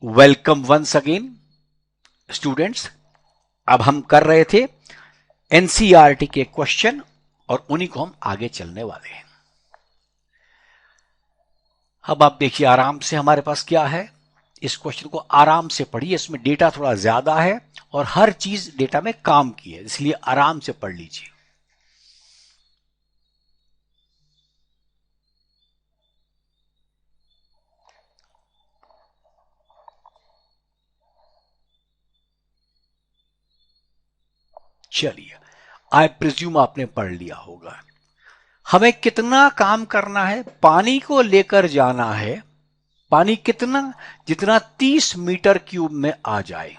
Welcome once again students. अब हम कर रहे थे एनसीईआरटी के क्वेश्चन और उन्हीं को हम आगे चलने वाले हैं। अब आप देखिए आराम से हमारे पास क्या है, इस क्वेश्चन को आराम से पढ़िए। इसमें डेटा थोड़ा ज्यादा है और हर चीज डेटा में काम की है, इसलिए आराम से पढ़ लीजिए। चलिए, आई प्रिज्यूम आपने पढ़ लिया होगा। हमें कितना काम करना है, पानी को लेकर जाना है। पानी कितना, जितना 30 मीटर क्यूब में आ जाए।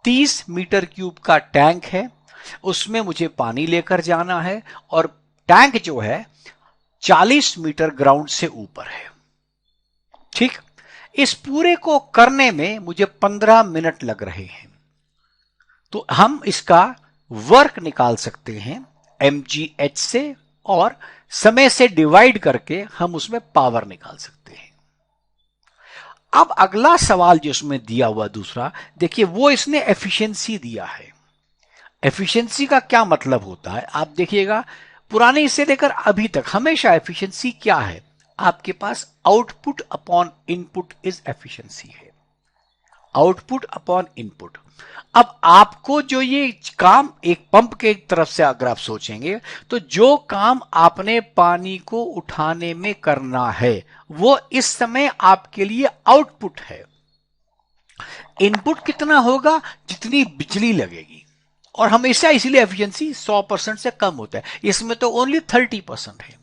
30 मीटर क्यूब का टैंक है, उसमें मुझे पानी लेकर जाना है और टैंक जो है 40 मीटर ग्राउंड से ऊपर है। ठीक, इस पूरे को करने में मुझे 15 मिनट लग रहे हैं। तो हम इसका वर्क निकाल सकते हैं mgh से, और समय से डिवाइड करके हम उसमें पावर निकाल सकते हैं। अब अगला सवाल जो उसमें दिया हुआ दूसरा, देखिए वो इसने एफिशिएंसी दिया है। एफिशिएंसी का क्या मतलब होता है आप देखिएगा, पुराने से लेकर अभी तक हमेशा एफिशिएंसी क्या है, आपके पास output upon input is efficiency है। Output upon input. अब आपको जो ये काम एक पंप के तरफ से अगर आप सोचेंगे, तो जो काम आपने पानी को उठाने में करना है वो इस समय आपके लिए आउटपुट है। इनपुट कितना होगा, जितनी बिजली लगेगी। और हमेशा इसलिए एफिशिएंसी 100% से कम होता है, इसमें तो ओनली 30% है।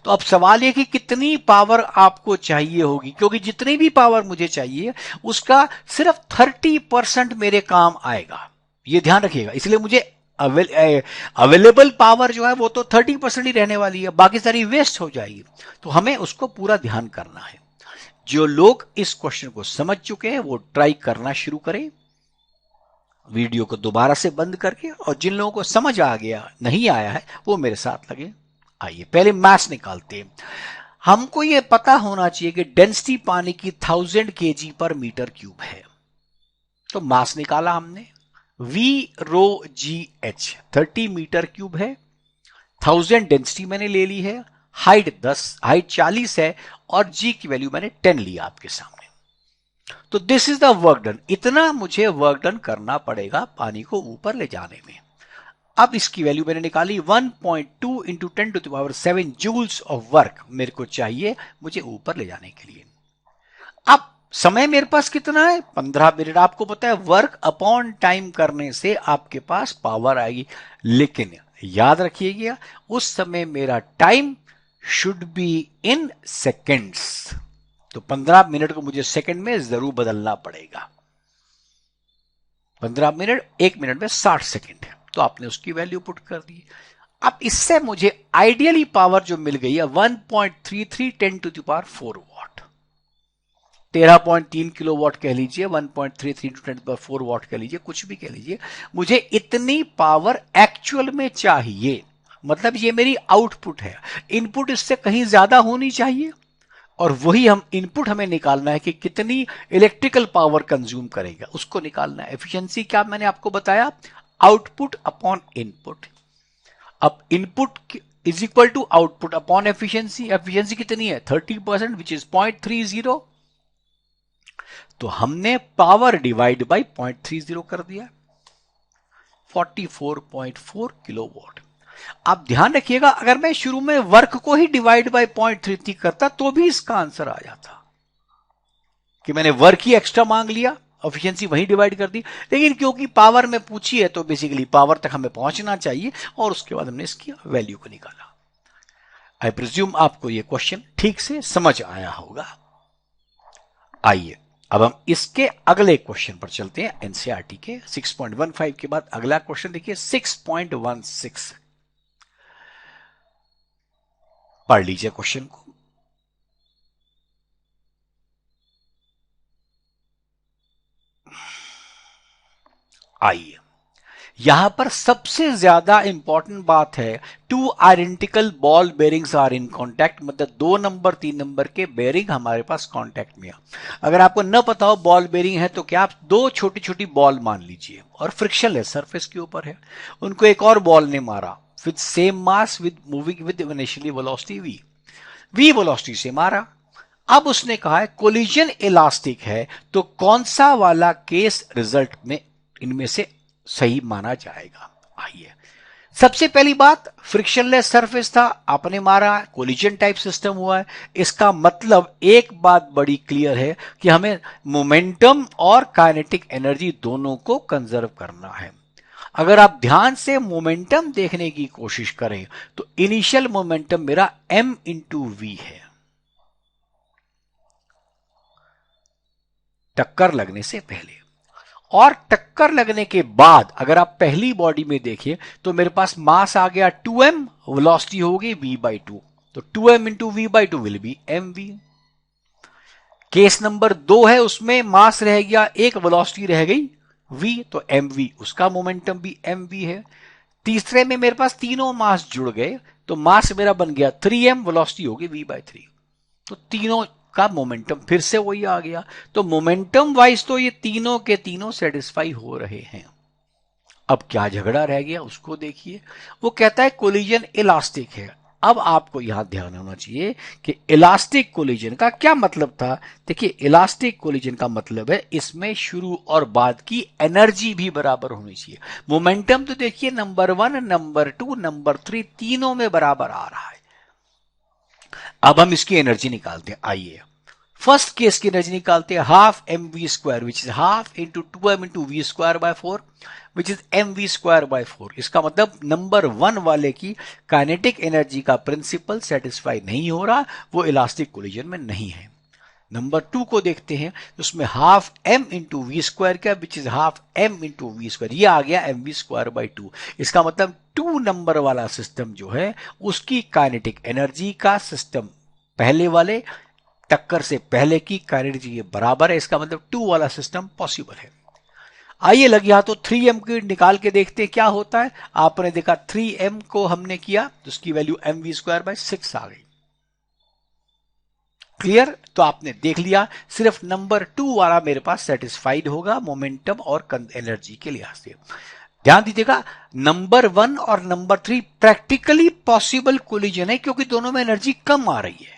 तो अब सवाल यह कि कितनी पावर आपको चाहिए होगी, क्योंकि जितनी भी पावर मुझे चाहिए उसका सिर्फ 30% मेरे काम आएगा। ये ध्यान रखिएगा, इसलिए मुझे अवेलेबल पावर जो है वो तो 30% ही रहने वाली है, बाकी सारी वेस्ट हो जाएगी। तो हमें उसको पूरा ध्यान करना है। जो लोग इस क्वेश्चन को समझ चुके हैं वो ट्राई करना शुरू करें वीडियो को दोबारा से बंद करके, और जिन लोगों को समझ आ गया नहीं आया है वो मेरे साथ लगे। आइए पहले मैथ्स निकालते हैं। हमको ये पता होना चाहिए कि डेंसिटी पानी की 1000 केजी पर मीटर क्यूब है। तो मास निकाला हमने, V rho G H 30 metre cube है। 1000 डेंसिटी मैंने ले ली है, हाइट 40 है, और जी की वैल्यू मैंने 10 लिया आपके सामने। तो this is the work done, इतना मुझे वर्क डन करना पड़ेगा पानी को ऊपर ले जाने में। अब इसकी वैल्यू मैंने निकाली 1.2 इंटू 10⁻⁷ जूल्स ऑफ वर्क मेरे को चाहिए मुझे ऊपर ले जाने के लिए। अब समय मेरे पास कितना है, 15 मिनट। आपको पता है वर्क अपॉन टाइम करने से आपके पास पावर आएगी, लेकिन याद रखिएगा उस समय मेरा time should be in seconds. तो 15 मिनट को मुझे सेकंड में जरूर बदलना पड़ेगा। 15 मिनट 1 मिनट में 60 सेकंड है, तो आपने उसकी वैल्यू पुट कर दी। अब इससे मुझे आइडियली पावर जो मिल गई है 1.33 10⁴ वॉट, 13.3 किलो वॉट कह लीजिए, 1.33 10⁴ वॉट कह लीजिए, कुछ भी कह लीजिए। मुझे इतनी पावर एक्चुअल में चाहिए, मतलब ये मेरी आउटपुट है। इनपुट इससे कहीं ज्यादा होनी चाहिए, और वही हम इनपुट हमें निकालना है कि कितनी इलेक्ट्रिकल पावर कंज्यूम करेगा, उसको निकालना है। एफिशिएंसी क्या मैंने आपको बताया, आउटपुट अपॉन इनपुट। अब input is equal to output upon efficiency. Efficiency कितनी है 30%, विच इज 0.30। तो हमने पावर डिवाइड बाई 0.30 कर दिया, 44.4 किलोवाट। आप ध्यान रखिएगा, अगर मैं शुरू में वर्क को ही डिवाइड बाय 0.33 करता तो भी इसका आंसर आ जाता, कि मैंने वर्क ही एक्स्ट्रा मांग लिया, एफिशिएंसी वही डिवाइड कर दी। लेकिन क्योंकि पावर में पूछी है तो बेसिकली पावर तक हमें पहुंचना चाहिए, और उसके बाद हमने इसकी वैल्यू को निकाला। आई प्रिज्यूम आपको यह क्वेश्चन ठीक से समझ आया होगा। आइए अब हम इसके अगले क्वेश्चन पर चलते हैं, एनसीईआरटी के 6.15 के बाद अगला क्वेश्चन देखिए 6.16। पढ़ लीजिए क्वेश्चन को। आइए, यहां पर सबसे ज्यादा इंपॉर्टेंट बात है, two identical ball bearings are in contact, मतलब 2 नंबर 3 नंबर के बेरिंग हमारे पास कांटेक्ट में है। अगर आपको न पता हो बॉल बेरिंग है तो क्या आप 2 छोटी छोटी बॉल मान लीजिए और फ्रिक्शनलेस सरफेस के ऊपर है, उनको एक और बॉल ने मारा with same mass with moving with initially velocity V velocity से मारा। अब उसने कहा है कोलिजन इलास्टिक है, तो कौन सा वाला केस रिजल्ट में इनमें से सही माना जाएगा। आइए, सबसे पहली बात, फ्रिक्शनलेस सरफेस था, आपने मारा, कोलिजन टाइप सिस्टम हुआ है। इसका मतलब एक बात बड़ी क्लियर है कि हमें मोमेंटम और काइनेटिक एनर्जी दोनों को कंजर्व करना है। अगर आप ध्यान से मोमेंटम देखने की कोशिश करें तो इनिशियल मोमेंटम मेरा m इंटू वी है, टक्कर लगने से पहले, और टक्कर लगने के बाद अगर आप पहली बॉडी में देखिए तो मेरे पास मास आ गया 2m, वेलोसिटी होगी v/2, तो 2m into v/2 will be mv। Case number 2 है, उसमें मास रह गया एक, वेलोसिटी रह गई v, तो mv, उसका मोमेंटम भी mv है। तीसरे में मेरे पास तीनों मास जुड़ गए, तो मास मेरा बन गया 3m, वेलोसिटी होगी v/3, तो तीनों का मोमेंटम फिर से वही आ गया। तो मोमेंटम वाइज तो ये तीनों के तीनों सेटिस्फाई हो रहे हैं। अब क्या झगड़ा रह गया उसको देखिए। वो कहता है कोलिजन इलास्टिक है। अब आपको यहां ध्यान होना चाहिए कि इलास्टिक कोलिजन का क्या मतलब था। देखिए, इलास्टिक कोलिजन का मतलब है इसमें शुरू और बाद की एनर्जी भी बराबर होनी चाहिए। मोमेंटम तो देखिए नंबर 1, नंबर 2, नंबर 3 तीनों में बराबर आ रहा है। अब हम इसकी एनर्जी निकालते हैं। आइए, फर्स्ट केस की एनर्जी निकालते हैं, half M V square which is half into 2m into V square by 4 which is M V square by 4। इसका मतलब नंबर 1 वाले की काइनेटिक एनर्जी का प्रिंसिपल सेटिस्फाई नहीं हो रहा, वो इलास्टिक कोलिजन में नहीं है। नंबर 2 को देखते हैं, उसमें half m into V square का which is half m into V square, ये आ गया एम वी स्क्वायर बाई 2। इसका मतलब 2 नंबर वाला सिस्टम जो है उसकी काइनेटिक एनर्जी का सिस्टम पहले वाले टक्कर से पहले की काइनेटिक एनर्जी बराबर है। इसका मतलब 2 वाला सिस्टम पॉसिबल है। आइए लग गया तो 3m की निकाल के देखते हैं क्या होता है। आपने देखा 3m को हमने किया तो उसकी value M V square by 6 आ गई। क्लियर? तो आपने देख लिया, सिर्फ नंबर 2 वाला मेरे पास सेटिस्फाइड होगा मोमेंटम और एनर्जी के लिहाज से। ध्यान दीजिएगा, नंबर 1 और नंबर 3 प्रैक्टिकली पॉसिबल कोलिजन है, क्योंकि दोनों में एनर्जी कम आ रही है।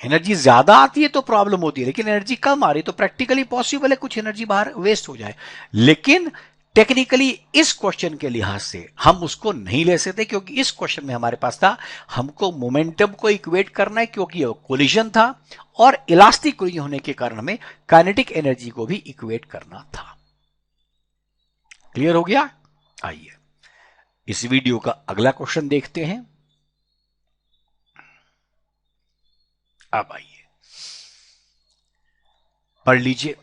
एनर्जी ज्यादा आती है तो प्रॉब्लम होती है, लेकिन एनर्जी कम आ रही है तो प्रैक्टिकली पॉसिबल है कुछ एनर्जी बाहर वेस्ट हो जाए। लेकिन टेक्निकली इस क्वेश्चन के लिहाज से हम उसको नहीं ले सकते, क्योंकि इस क्वेश्चन में हमारे पास था हमको मोमेंटम को इक्वेट करना है, क्योंकि वो कोलिजन था, और इलास्टिक कोलिजन होने के कारण हमें काइनेटिक एनर्जी को भी इक्वेट करना था। क्लियर हो गया? आइए इस वीडियो का अगला क्वेश्चन देखते हैं। अब आइए पढ़ लीजिए।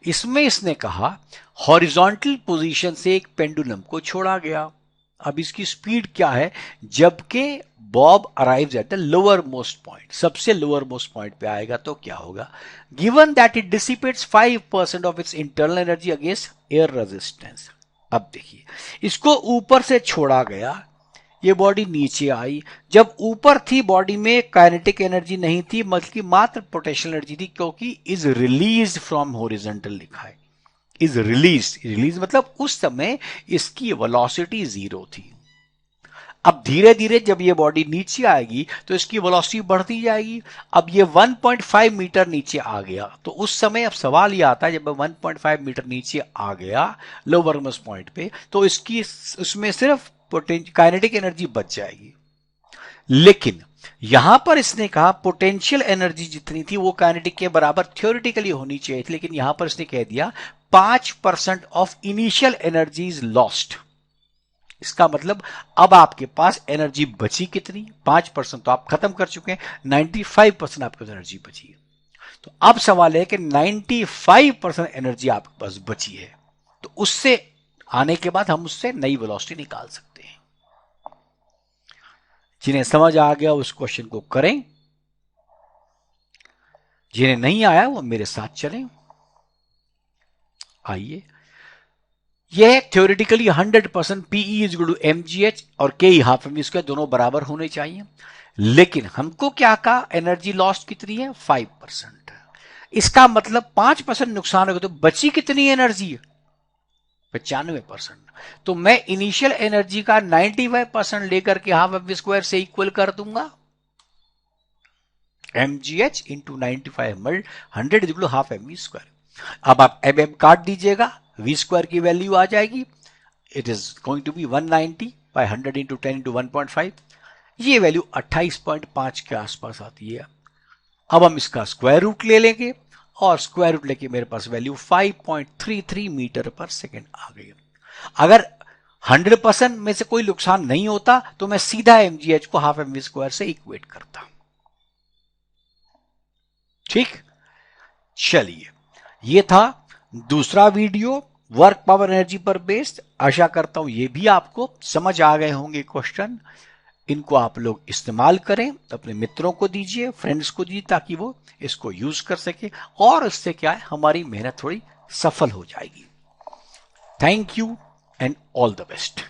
इसमें इसने कहा हॉरिजॉन्टल पोजीशन से एक पेंडुलम को छोड़ा गया। अब इसकी स्पीड क्या है, जबकि Bob arrives at the lower most point, सबसे लोअर मोस्ट पॉइंट पे आएगा तो क्या होगा। Given that it dissipates 5% of its internal energy against air resistance. अब देखिए, इसको ऊपर से छोड़ा गया, ये बॉडी नीचे आई। जब ऊपर थी बॉडी में काइनेटिक एनर्जी नहीं थी, बल्कि मात्र पोटेंशियल एनर्जी थी, क्योंकि इज रिलीज फ्रॉम हॉरिजॉन्टल लिखा है। इज रिलीज मतलब उस समय इसकी वेलोसिटी 0 थी। अब धीरे धीरे जब ये बॉडी नीचे आएगी तो इसकी वेलोसिटी बढ़ती जाएगी। अब ये 1.5 मीटर नीचे आ गया, तो उस समय अब सवाल ये आता है, जब 1.5 मीटर नीचे आ गया लोअर मोस्ट पॉइंट पे, तो इसकी उसमें सिर्फ काइनेटिक एनर्जी बच जाएगी। लेकिन यहां पर इसने कहा पोटेंशियल एनर्जी जितनी थी वो काइनेटिक के बराबर थ्योरेटिकली होनी चाहिए थी, लेकिन यहां पर इसने कह दिया 5% of initial energy is lost. इसका मतलब अब आपके पास एनर्जी बची कितनी, 5% तो आप खत्म कर चुके हैं, 95% आपके पास एनर्जी बची है। तो अब सवाल है कि 95% एनर्जी आपके पास बची है, तो उससे आने के बाद हम उससे नई वेलोसिटी निकाल सकते हैं। जिन्हें समझ आ गया उस क्वेश्चन को करें। जिन्हें नहीं आया वो मेरे साथ चलें। आइए, यह theoretically 100% PE is equal to mgh और के हाफ एम स्क्वायर दोनों बराबर होने चाहिए, लेकिन हमको क्या कहा, एनर्जी लॉस्ट कितनी है 5%। इसका मतलब 5% नुकसान होगा तो बची कितनी एनर्जी है 95%। तो मैं इनिशियल एनर्जी का 95% लेकर के हाफ एम स्क्वायर से इक्वल कर दूंगा, mgh into 95 100 is equal to half M square. अब आप एम काट दीजिएगा, वी स्क्वायर की वैल्यू आ जाएगी, it is going to be 190 by 100 into 10 into 1.5, ये वैल्यू 28.5 के आसपास आती है। अब हम इसका स्क्वायर रूट ले लेंगे और स्क्वायर रूट लेके मेरे पास वैल्यू 5.33 मीटर पर सेकेंड आ गई। अगर 100% में से कोई नुकसान नहीं होता तो मैं सीधा mgh को हाफ एम स्क्वायर से इक्वेट करता। ठीक, चलिए, ये था दूसरा वीडियो वर्क पावर एनर्जी पर बेस्ड। आशा करता हूं ये भी आपको समझ आ गए होंगे क्वेश्चन। इनको आप लोग इस्तेमाल करें, अपने मित्रों को दीजिए, फ्रेंड्स को दीजिए, ताकि वो इसको यूज कर सके और इससे क्या है हमारी मेहनत थोड़ी सफल हो जाएगी। Thank you and all the best.